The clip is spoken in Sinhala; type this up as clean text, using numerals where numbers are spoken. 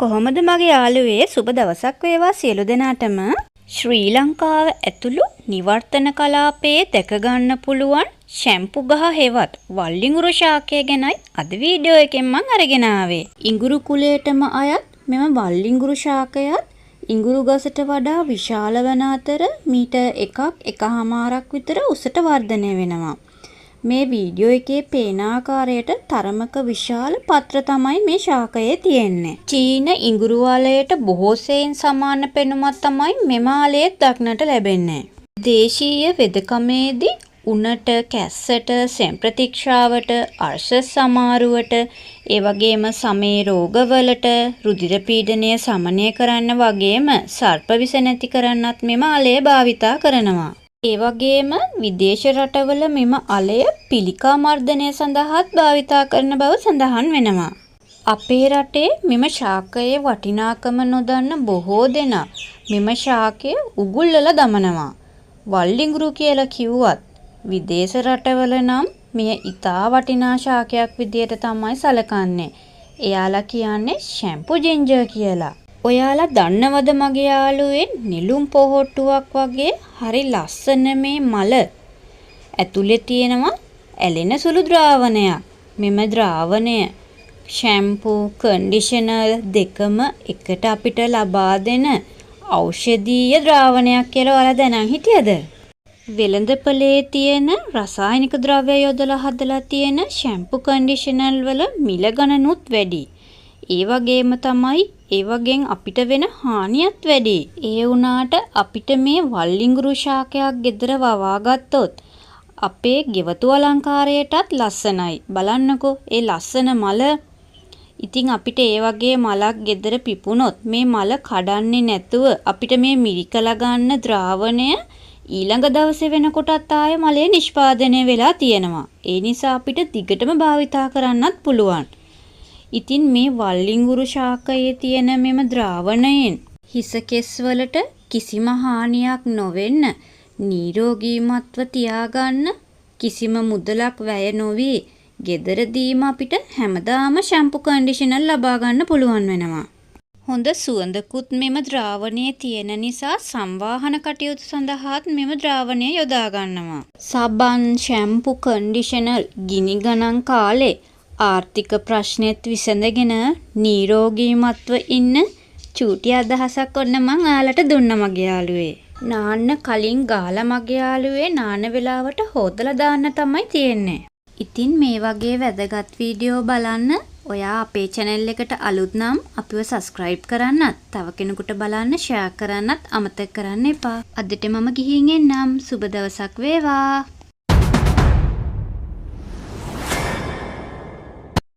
කොහොමද මගේ යාළුවේ සුබ දවසක් වේවා සියලු දෙනාටම. ශ්‍රී ලංකාව ඇතුළු නිවර්තන කලාපයේ දැක ගන්න පුළුවන් ෂැම්පු ගහ හෙවත් වල්ලිඟුරු ශාකය ගැනයි අද වීඩියෝ එකෙන් මම අරගෙන ආවේ. ඉඟුරු කුලයටම අයත් මෙම වල්ලිඟුරු ශාකයත් ඉඟුරු ගසට වඩා විශාල වන අතර මීටර් 1.5ක් විතර උසට වර්ධනය වෙනවා. මේ වීඩියෝ එකේ පේන ආකාරයට තරමක විශාල පත්‍ර තමයි මේ ශාකයේ තියෙන්නේ. චීන ඉඟුරු ආලයට බොහෝ සෙයින් සමාන පෙනුමක් තමයි මෙම ආලයේ දක්නට ලැබෙන්නේ. දේශීය වෙදකමේදී උණට, කැස්සට, සෙම් ප්‍රතික්ෂාවට, අර්ශස් සමාරුවට, ඒ වගේම සමේ රෝගවලට, රුධිර පීඩනය සමනය කරන්න වගේම සර්ප විෂ නැති කරන්නත් මෙම ආලය භාවිතා කරනවා. ඒ වගේම විදේශ රටවල මෙම අලය පිළිකා මර්ධනය සඳහාත් භාවිතා කරන බව සඳහන් වෙනවා. අපේ රටේ මෙම ශාකයේ වටිනාකම නොදන්න බොහෝ දෙනා මෙම ශාකය උගුල්වල දමනවා. වල්ලිඟුරු කියලා කිව්වත් විදේශ රටවල නම් මෙය ඉතා වටිනා ශාකයක් විදියට තමයි සලකන්නේ. එයාලා කියන්නේ ෂැම්පු ජින්ජර් කියලා. ඔයාලා දන්නවද මගේ යාළුවේ නිලුම් පොහොට්ටුවක් වගේ හරි ලස්සන මේ මල ඇතුලේ තියෙනවා ඇලෙන සුළු ද්‍රාවණයක්. මෙම ද්‍රාවණය ෂැම්පු, කන්ඩිෂනර් දෙකම එකට අපිට ලබා දෙන ඖෂධීය ද්‍රාවණයක් කියලා ඔයාලා දැනන් හිටියද? වෙළඳපොලේ තියෙන රසායනික ද්‍රව්‍ය යොදලා හදලා තියෙන ෂැම්පු කන්ඩිෂනර් වල මිල ගණනුත් වැඩි. ඒ වගේම තමයි ඒ වගේන් අපිට වෙන හානියත් වැඩි. ඒ වුණාට අපිට මේ වල්ලිඟුරු ශාකයක් ගෙදර වවා ගත්තොත් අපේ ගෙවතු අලංකාරයටත් ලස්සනයි. බලන්නකෝ ඒ ලස්සන මල. ඉතින් අපිට ඒ වගේ මලක් ගෙදර පිපුණොත් මේ මල කඩන්නේ නැතුව අපිට මේ මිරිකලා ගන්න ද්‍රාවණය ඊළඟ දවසේ වෙනකොටත් ආය මලේ නිෂ්පාදනය වෙලා තියෙනවා. ඒ නිසා අපිට දිගටම භාවිතා කරන්නත් පුළුවන්. ඉතින් මේ වල්ලිඟුරු ශාකයේ තියෙන මෙම ද්‍රාවණයෙන් හිස කෙස් වලට කිසිම හානියක් නොවෙන්න නිරෝගීමත්ව තියාගන්න කිසිම මුදලක් වැය නොවි ගෙදරදීම අපිට හැමදාම ෂැම්පු කන්ඩිෂනර් ලබා ගන්න පුළුවන් වෙනවා. හොඳ සුවඳකුත් මෙම ද්‍රාවණයේ තියෙන නිසා සංවාහන කටයුතු සඳහාත් මෙම ද්‍රාවණය යොදා ගන්නවා. සබන්, ෂැම්පු, කන්ඩිෂනර් ගිනි ගණන් කාලේ ආර්ථික ප්‍රශ්නෙත් විසඳගෙන නිරෝගීමත්ව ඉන්න චූටි අදහසක් ඔන්න මං ඔයාලට දුන්න මගේ යාළුවේ. නාන්න කලින් ගාලා මගේ යාළුවේ නාන වෙලාවට හොදලා දාන්න තමයි තියෙන්නේ. ඉතින් මේ වගේ වැදගත් වීඩියෝ බලන්න ඔයා අපේ channel එකට අලුත් නම් අපිව subscribe කරන්නත්, තව කෙනෙකුට බලන්න share කරන්නත් අමතක කරන්න එපා. අදට මම ගිහින් එන්නම්. සුබ දවසක් වේවා.